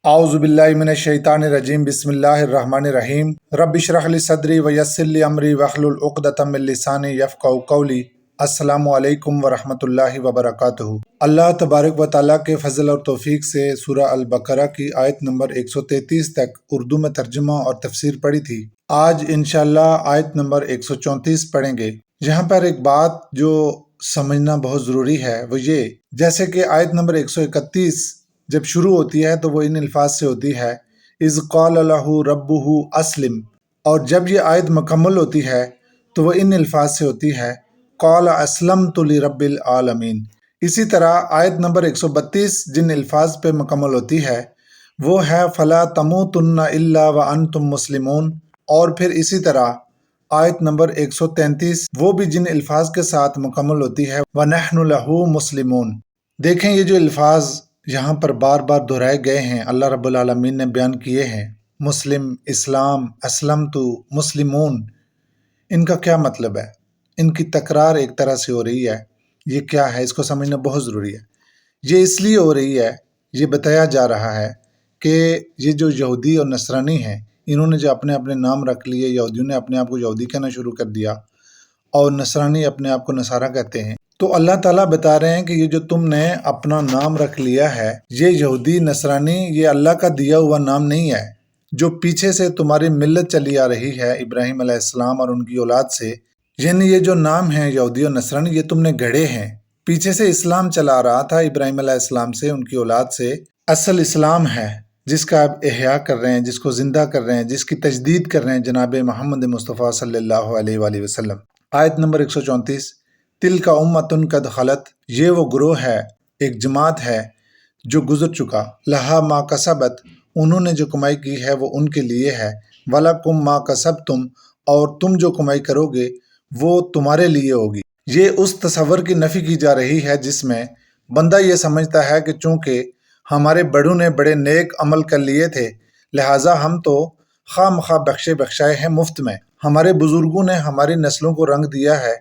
आउज़ु बिल्लाहि मिनश शैतानिर रजीम बिस्मिल्लाहिर रहमानिर रहीम रब्बि इश्रह ली सदरी व यस्सिर ली अमरी वहलुल उक़दतम मिन लिसानी यफ़क़हू क़ौली। अस्सलामु अलैकुम व रहमतुल्लाहि व बरकातुहू। अल्लाह तबारक व तआला के फ़ज़ल और तौफ़ीक़ से सूरह अल बक़रा की आयत नंबर 133 तक उर्दू में तर्जुमा और तफ़सीर पढ़ी थी। आज इंशाअल्लाह आयत नंबर 134 पढ़ेंगे। यहाँ पर एक बात जो समझना बहुत ज़रूरी है वो ये, जैसे कि आयत नंबर 131 जब शुरू होती है तो वो इन अल्फाज से होती है, इज़ क़ाल लहू रब्बुहु अस्लिम, और जब ये आयत मुकम्मल होती है तो वो इन अल्फाज से होती है, क़ाल अस्लमतु लिरब्बिल आलमीन। इसी तरह आयत नंबर 132 जिन अल्फाज पे मुकम्मल होती है वो है फ़ला तमूतुन्ना इल्ला व अंतुम मुस्लिमून, और फिर इसी तरह आयत नंबर 133 वो भी जिन अल्फाज के साथ मुकम्मल होती है, व नहनु लहू मुस्लिमून। देखें ये जो अल्फाज यहाँ पर बार बार दोहराए गए हैं, अल्लाह रब्बुल आलमीन ने बयान किए हैं, मुस्लिम, इस्लाम, असलमतु, मुस्लिमून, इनका क्या मतलब है? इनकी तकरार एक तरह से हो रही है। ये क्या है, इसको समझना बहुत ज़रूरी है। ये इसलिए हो रही है, ये बताया जा रहा है कि ये जो यहूदी और नसरानी हैं, इन्होंने जो अपने अपने नाम रख लिए, यहूदियों ने अपने आप को यहूदी कहना शुरू कर दिया और नसरानी अपने आप को नसारा कहते हैं। तो अल्लाह ताला बता रहे हैं कि ये जो तुमने अपना नाम रख लिया है, ये यहूदी नसरानी, ये अल्लाह का दिया हुआ नाम नहीं है, जो पीछे से तुम्हारी मिल्लत चली आ रही है इब्राहीम अलैहिस्सलाम और उनकी औलाद से। यानी ये जो नाम है यहूदी और नसरानी, ये तुमने गढ़े हैं। पीछे से इस्लाम चला आ रहा था इब्राहीम अलैहिस्सलाम से, उनकी औलाद से। असल इस्लाम है जिसका आप इह्या कर रहे हैं, जिसको जिंदा कर रहे हैं, जिसकी तजदीद कर रहे हैं जनाब मोहम्मद मुस्तफ़ा सल्लल्लाहु अलैहि वसल्लम। आयत नंबर 134, तिल का उम्मतुन कद खलत, ये वो ग्रोह है, एक जमात है जो गुजर चुका, लहा मा कसबत, उन्होंने जो कमाई की है वो उनके लिए है, वला कुम मा कसब तुम, और तुम जो कमाई करोगे वो तुम्हारे लिए होगी। ये उस तसव्वुर की नफ़ी की जा रही है जिसमें बंदा ये समझता है कि चूँकि हमारे बड़ों ने बड़े नेक अमल कर लिए थे लिहाजा हम तो खामखा बख्शाए हैं मुफ्त में। हमारे बुज़ुर्गों ने हमारी नस्लों को रंग दिया है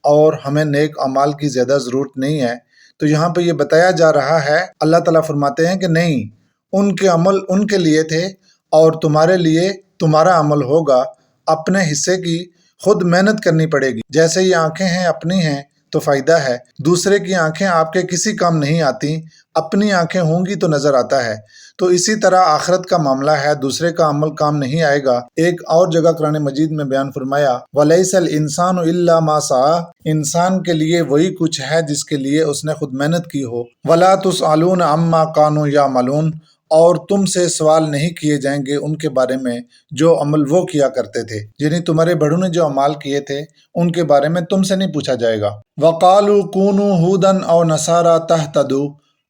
और हमें नेक अमाल की ज़्यादा ज़रूरत नहीं है। तो यहाँ पे ये बताया जा रहा है, अल्लाह ताला फरमाते हैं कि नहीं, उनके अमल उनके लिए थे और तुम्हारे लिए तुम्हारा अमल होगा। अपने हिस्से की खुद मेहनत करनी पड़ेगी। जैसे ये आंखें हैं अपनी हैं तो फ़ायदा है, दूसरे की आंखें आपके किसी काम नहीं आती, अपनी आंखें होंगी तो नज़र आता है। तो इसी तरह आखिरत का मामला है, दूसरे का अमल काम नहीं आएगा। एक और जगह कुरान मजीद में बयान फरमाया, वलैसल इंसानु इल्ला मा सआ, इंसान के लिए वही कुछ है जिसके लिए उसने खुद मेहनत की हो। वला तुसअलून अम्मा कानू यामलून, और तुमसे सवाल नहीं किए जाएंगे उनके बारे में जो अमल वो किया करते थे। यानी तुम्हारे बड़ों ने जो अमाल किए थे उनके बारे में तुमसे नहीं पूछा जाएगा। वकालू कूनू हुदन और नसारा तहतदू,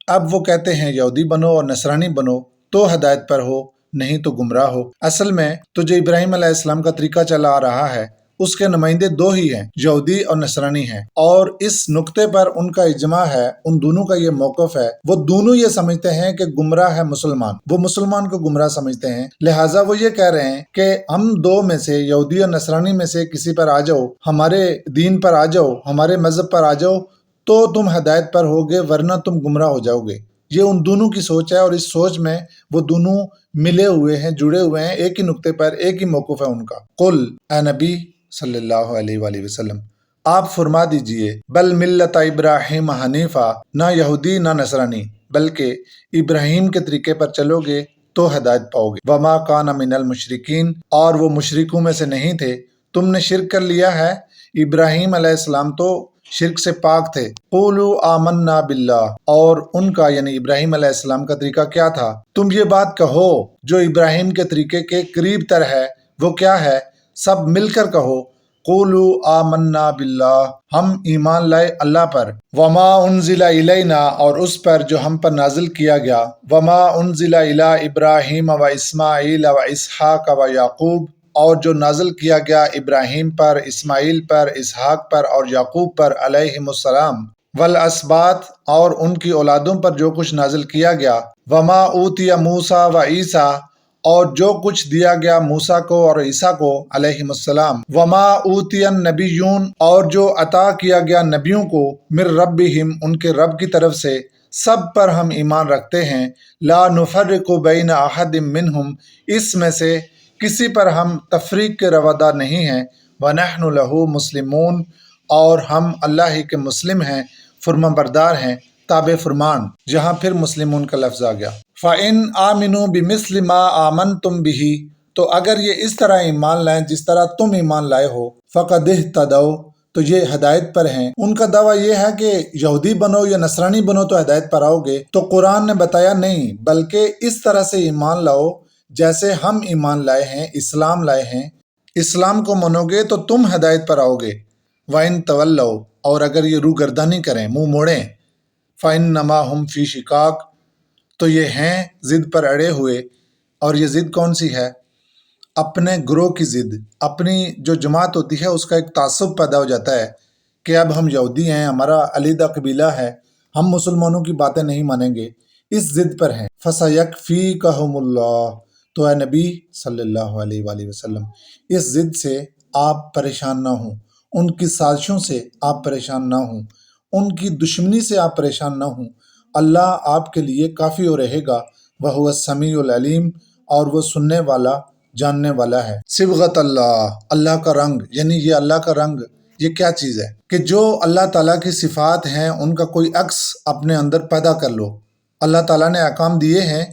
अब वो कहते हैं यहूदी बनो और नसरानी बनो तो हदायत पर हो, नहीं तो गुमराह हो। असल में तो जो इब्राहीम अलैहिस्सलाम का तरीका चला आ रहा है उसके नुमाइंदे दो ही हैं, यहूदी और नसरानी हैं, और इस नुक्ते पर उनका इजमा है, उन दोनों का ये मौक़िफ़ है। वो दोनों ये समझते हैं कि गुमराह है मुसलमान, वो मुसलमान को गुमराह समझते हैं। लिहाजा वो ये कह रहे हैं कि हम दो में से, यहूदी और नसरानी में से किसी पर आ जाओ, हमारे दीन पर आ जाओ, हमारे मजहब पर आ जाओ तो तुम हदायत पर होगे, वरना तुम गुमराह हो जाओगे। ये उन दोनों की सोच है और इस सोच में वो दोनों मिले हुए हैं, जुड़े हुए हैं, एक ही नुक्ते पर, एक ही मौक़िफ़ है उनका। कुल ए नबी सल्लल्लाहु अलैहि वसल्लम, आप फरमा दीजिए, बल मिल्लत इब्राहीम हनीफा, ना यहूदी ना नसरानी, बल्कि इब्राहीम के तरीके पर चलोगे तो हदायत पाओगे। वमा काना मिनल मुशरिकीन, और वो मुशरिकों में से नहीं थे। तुमने शिरक कर लिया है, इब्राहीम अलैहिस्सलाम तो शिरक से पाक थे। क़ूलू आमन्ना बिल्लाह, और उनका यानी इब्राहीम अलैहिस्सलाम का तरीका क्या था? तुम ये बात कहो जो इब्राहीम के तरीके के करीब तर है। वो क्या है? सब मिलकर कहो, क़ूलू आमन्ना बिल्लाह, हम ईमान लाए अल्लाह पर, वमा उन्ज़िला इलैना, और उस पर जो हम पर नाजिल किया गया, वमा उन्ज़िला इला इब्राहीम व इस्माईल व इसहाक व याकूब, और जो नाजिल किया गया इब्राहीम पर, इस्माईल पर, इसहाक पर और याकूब पर अलैहिमुस्सलाम, वल असबात, और उनकी औलादों पर जो कुछ नाजिल किया गया, वमा ऊतिया मूसा व ईसा, और जो कुछ दिया गया मूसा को और ईसा को अलैहिमुस्सलाम, वमा ऊतियन नबियून, और जो अता किया गया नबियों को, मिर रब्बिहिम, उनके रब की तरफ से, سب پر ہم ایمان رکھتے ہیں، لا نفرق بین احد منہم، اس میں سے کسی پر ہم تفریق کے روادار نہیں ہیں، ونحن لہ مسلمون، اور ہم اللہ ہی کے مسلم ہیں، فرما بردار ہیں، تابع فرمان، جہاں پھر مسلمون کا لفظ آ گیا۔ فَإِنْ آمِنُوا بِمِثْلِ مَا آمَنْتُمْ بِهِ، تو اگر یہ اس طرح ایمان لائیں جس طرح تم ایمان لائے ہو، فَقَدِ اهْتَدَوْا، تو یہ ہدایت پر ہیں۔ ان کا دعویٰ یہ ہے کہ یہودی بنو یا نصرانی بنو تو ہدایت پر آؤ گے، تو قرآن نے بتایا نہیں، بلکہ اس طرح سے ایمان لاؤ جیسے ہم ایمان لائے ہیں، اسلام لائے ہیں۔ اسلام کو منو گے تو تم ہدایت پر آؤ گے۔ وَإِن تَوَلَّوْا، اور اگر یہ روگردانی کریں، منہ موڑیں، فَإِنَّمَا هُمْ فِي شِقَاقٍ، تو یہ ہیں ضد پر اڑے ہوئے۔ اور یہ ضد کون سی ہے؟ اپنے گروہ کی ضد، اپنی جو جماعت ہوتی ہے اس کا ایک تعصب پیدا ہو جاتا ہے کہ اب ہم یہودی ہیں، ہمارا علیحدہ قبیلہ ہے، ہم مسلمانوں کی باتیں نہیں مانیں گے، اس ضد پر ہیں۔ فَسَيَكْفِيكَهُمُ اللَّهُ، تو اے نبی صلی اللہ علیہ وآلہ وسلم، اس ضد سے آپ پریشان نہ ہوں، ان کی سازشوں سے آپ پریشان نہ ہوں، ان کی دشمنی سے آپ پریشان نہ ہوں، اللہ آپ کے لیے کافی ہو رہے گا، وَهُوَ السَّمِيعُ الْعَلِيمُ، اور وہ سننے والا، جاننے والا ہے۔ صبغت اللہ، اللہ کا رنگ، یعنی یہ اللہ کا رنگ، یہ کیا چیز ہے کہ جو اللہ تعالیٰ کی صفات ہیں ان کا کوئی عکس اپنے اندر پیدا کر لو۔ اللہ تعالیٰ نے احکام دیے ہیں،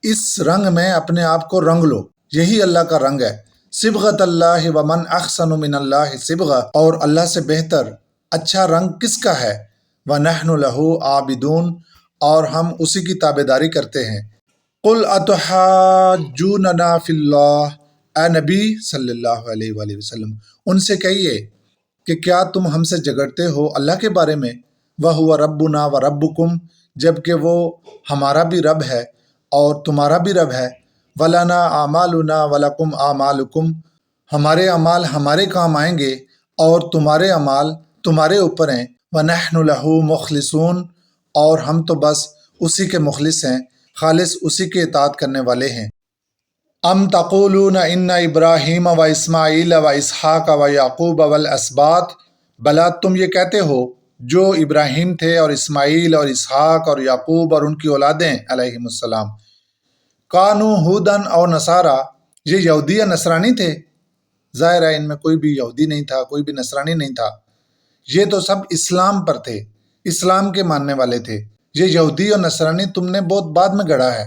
اس رنگ میں اپنے آپ کو رنگ لو، یہی اللہ کا رنگ ہے۔ صبغت اللہ ومن احسن من اللہ صبغہ، اور اللہ سے بہتر اچھا رنگ کس کا ہے؟ وَنَحْنُ لَهُ عَابِدُونَ، اور ہم اسی کی تابعداری کرتے ہیں۔ قُلْ أَتُحَاجُّونَنَا فِي اللَّهِ، اے نبی صلی اللہ علیہ وآلہ وسلم ان سے کہیے کہ کیا تم ہم سے جھگڑتے ہو اللہ کے بارے میں؟ وَهُوَ رَبُّنَا وَرَبُّكُمْ، جبکہ وہ ہمارا بھی رب ہے اور تمہارا بھی رب ہے۔ وَلَنَا أَعْمَالُنَا وَلَكُمْ أَعْمَالُكُمْ، ہمارے اعمال ہمارے کام آئیں گے اور تمہارے اعمال تمہارے اوپر ہیں۔ وَنَحْنُ لَهُ مُخْلِصُونَ، اور ہم تو بس اسی کے مخلص ہیں، خالص اسی کے اطاعت کرنے والے ہیں۔ ام تقولون ان ابراہیم و اسماعیل و اسحاق و یعقوب والاسباط، بلا تم یہ کہتے ہو جو ابراہیم تھے اور اسماعیل اور اسحاق اور یعقوب اور ان کی اولادیں علیہم السلام، کانو ہودن اور نصارا، یہ یہودی یا نصرانی تھے؟ ظاہر ہے ان میں کوئی بھی یہودی نہیں تھا، کوئی بھی نصرانی نہیں تھا، یہ تو سب اسلام پر تھے، اسلام کے ماننے والے تھے۔ یہ یہودی اور نصرانی تم نے بہت بعد میں گڑھا ہے۔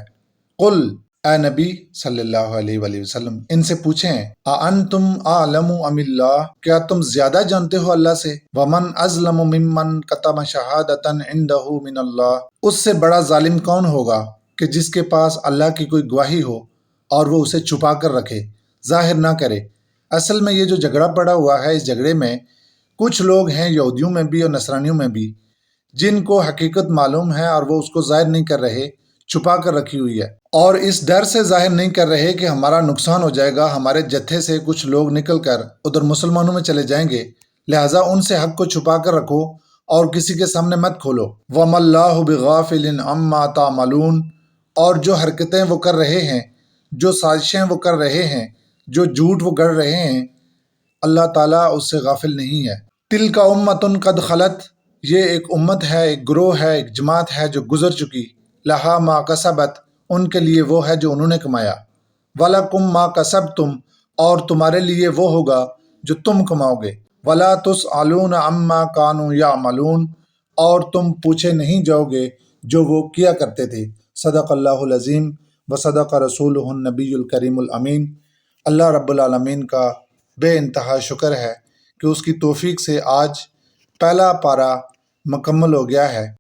قل، اے نبی صلی اللہ علیہ وآلہ وسلم ان سے پوچھیں، اَأَنْتُمْ أَعْلَمُ أَمِ اللَّهِ، کیا تم زیادہ جانتے ہو اللہ سے؟ وَمَنْ أَظْلَمُ مِمَّنْ كَتَمَ شَهَادَةً عِنْدَهُ مِنَ اللَّهِ، اس سے بڑا ظالم کون ہوگا کہ جس کے پاس اللہ کی کوئی گواہی ہو اور وہ اسے چھپا کر رکھے، ظاہر نہ کرے۔ اصل میں یہ جو جھگڑا پڑا ہوا ہے، اس جھگڑے میں کچھ لوگ ہیں یہودیوں میں بھی اور نصرانیوں میں بھی جن کو حقیقت معلوم ہے اور وہ اس کو ظاہر نہیں کر رہے، چھپا کر رکھی ہوئی ہے، اور اس ڈر سے ظاہر نہیں کر رہے کہ ہمارا نقصان ہو جائے گا، ہمارے جتھے سے کچھ لوگ نکل کر ادھر مسلمانوں میں چلے جائیں گے، لہٰذا ان سے حق کو چھپا کر رکھو اور کسی کے سامنے مت کھولو۔ وَمَا اللَّهُ بِغَافِلٍ عَمَّا تَعْمَلُونَ، اور جو حرکتیں وہ کر رہے ہیں، جو سازشیں وہ کر رہے ہیں، جو جھوٹ وہ گڑھ رہے ہیں، اللہ تعالیٰ اس سے غافل نہیں ہے۔ تِلْکَ أُمَّةٌ قَدْ خَلَتْ، یہ ایک امت ہے، ایک گروہ ہے، ایک جماعت ہے جو گزر چکی، لہا ما کسبت، ان کے لیے وہ ہے جو انہوں نے کمایا، وَلَكُمْ مَا كَسَبْتُمْ، اور تمہارے لیے وہ ہوگا جو تم کماؤ گے، وَلَا تُسْأَلُونَ عَمَّا كَانُوا يَعْمَلُونَ، اور تم پوچھے نہیں جاؤ گے جو وہ کیا کرتے تھے۔ صدق اللہ العظیم و صدق رسولہ النبی الکریم الامین۔ اللہ رب العالمین کا بے انتہا شکر ہے کہ اس کی توفیق سے آج پہلا پارہ مکمل ہو گیا ہے۔